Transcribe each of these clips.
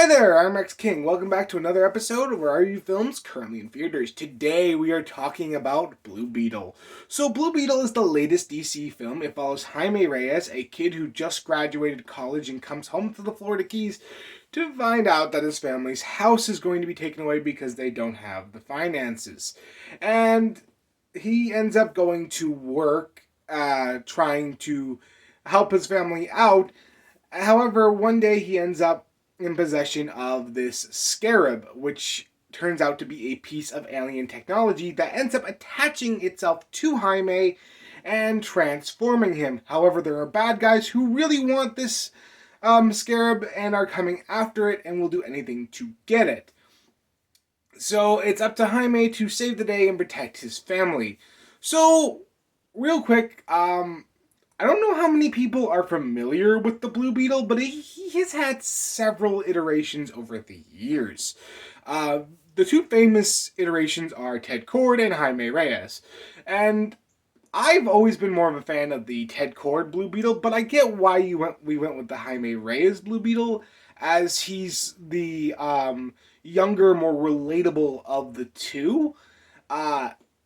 Hi there, I'm Rex King. Welcome back to another episode of Where Are You Films, currently in theaters. Today we are talking about Blue Beetle. So Blue Beetle is the latest DC film. It follows Jaime Reyes, a kid who just graduated college and comes home to the Florida Keys to find out that his family's house is going to be taken away because they don't have the finances. And he ends up going to work, trying to help his family out. However, one day he ends up in possession of this scarab, which turns out to be a piece of alien technology that ends up attaching itself to Jaime and transforming him. However, there are bad guys who really want this scarab and are coming after it and will do anything to get it. So it's up to Jaime to save the day and protect his family. So, real quick, I don't know how many people are familiar with the Blue Beetle, but he has had several iterations over the years. The two famous iterations are Ted Kord and Jaime Reyes. And I've always been more of a fan of the Ted Kord Blue Beetle, but I get why we went with the Jaime Reyes Blue Beetle, as he's the younger, more relatable of the two.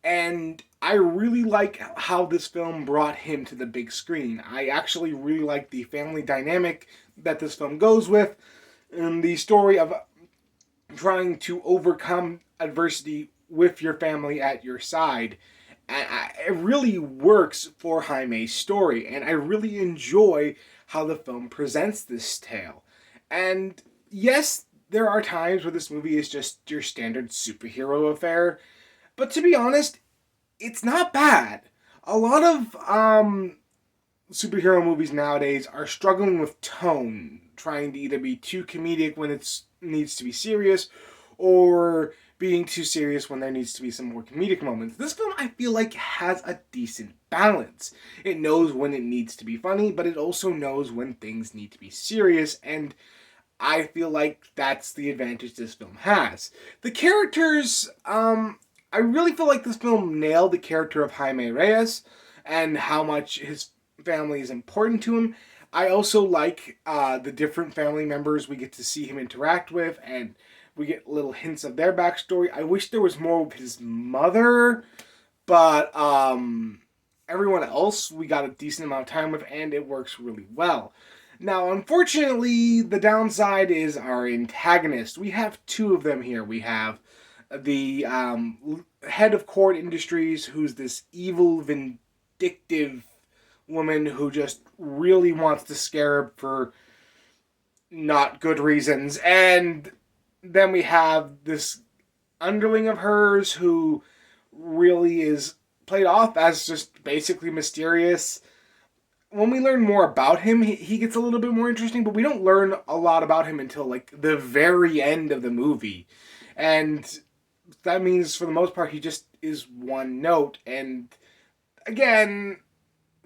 And I really like how this film brought him to the big screen. I actually really like the family dynamic that this film goes with, and the story of trying to overcome adversity with your family at your side. It really works for Jaime's story, and I really enjoy how the film presents this tale. And yes, there are times where this movie is just your standard superhero affair, but to be honest, it's not bad. A lot of superhero movies nowadays are struggling with tone, trying to either be too comedic when it needs to be serious, or being too serious when there needs to be some more comedic moments. This film, I feel like, has a decent balance. It knows when it needs to be funny, but it also knows when things need to be serious, and I feel like that's the advantage this film has. The characters, I really feel like this film nailed the character of Jaime Reyes and how much his family is important to him. I also like the different family members we get to see him interact with, and we get little hints of their backstory. I wish there was more of his mother, but everyone else we got a decent amount of time with, and it works really well. Now, unfortunately, the downside is our antagonist. We have two of them here. We have the head of Kord Industries, who's this evil, vindictive woman who just really wants the scarab for not good reasons. And then we have this underling of hers who really is played off as just basically mysterious. When we learn more about him, he gets a little bit more interesting, but we don't learn a lot about him until like the very end of the movie. And that means for the most part he just is one note, and again,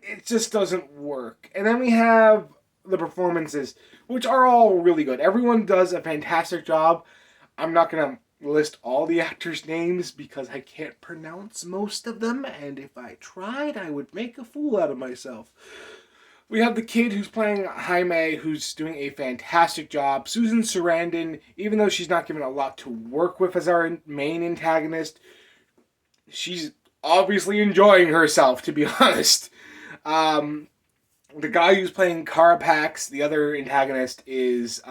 it just doesn't work. And then we have the performances, which are all really good. Everyone does a fantastic job. I'm not gonna list all the actors' names because I can't pronounce most of them, and if I tried, I would make a fool out of myself. We have the kid who's playing Jaime, who's doing a fantastic job. Susan Sarandon, even though she's not given a lot to work with as our main antagonist, she's obviously enjoying herself, to be honest. The guy who's playing Carapax, the other antagonist, is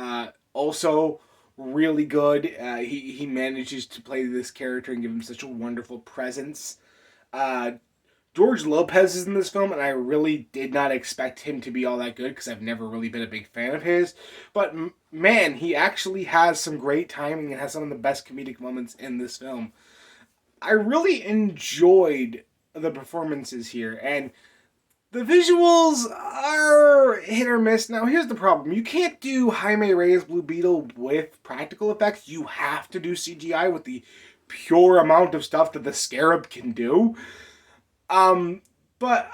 also really good. He manages to play this character and give him such a wonderful presence. George Lopez is in this film, and I really did not expect him to be all that good because I've never really been a big fan of his. But man, he actually has some great timing and has some of the best comedic moments in this film. I really enjoyed the performances here, and the visuals are hit or miss. Now, here's the problem. You can't do Jaime Reyes Blue Beetle with practical effects. You have to do CGI with the pure amount of stuff that the scarab can do. But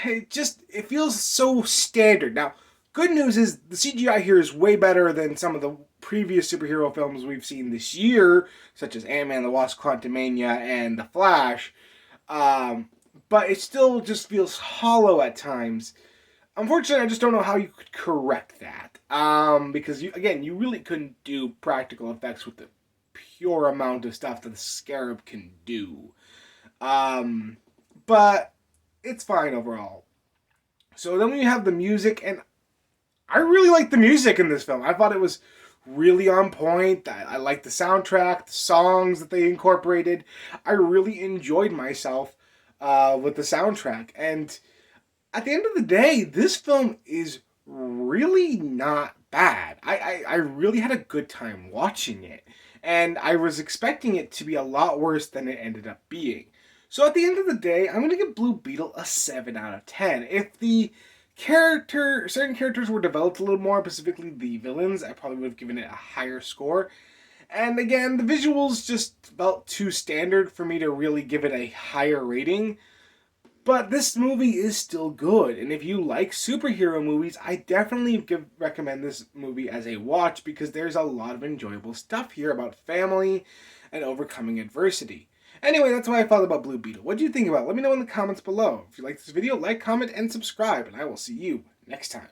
it feels so standard. Now, good news is the CGI here is way better than some of the previous superhero films we've seen this year, such as Ant-Man, the Wasp, Quantumania, and The Flash. But it still just feels hollow at times. Unfortunately, I just don't know how you could correct that. Because you really couldn't do practical effects with the pure amount of stuff that the Scarab can do. Um, but it's fine overall. So then we have the music, and I really like the music in this film. I thought it was really on point. I like the soundtrack, the songs that they incorporated. I really enjoyed myself with the soundtrack. And at the end of the day, this film is really not bad. I really had a good time watching it. And I was expecting it to be a lot worse than it ended up being. So at the end of the day, I'm going to give Blue Beetle a 7 out of 10. If the certain characters were developed a little more, specifically the villains, I probably would have given it a higher score. And again, the visuals just felt too standard for me to really give it a higher rating. But this movie is still good, and if you like superhero movies, I definitely recommend this movie as a watch because there's a lot of enjoyable stuff here about family and overcoming adversity. Anyway, that's what I thought about Blue Beetle. What do you think about it? Let me know in the comments below. If you like this video, like, comment, and subscribe, and I will see you next time.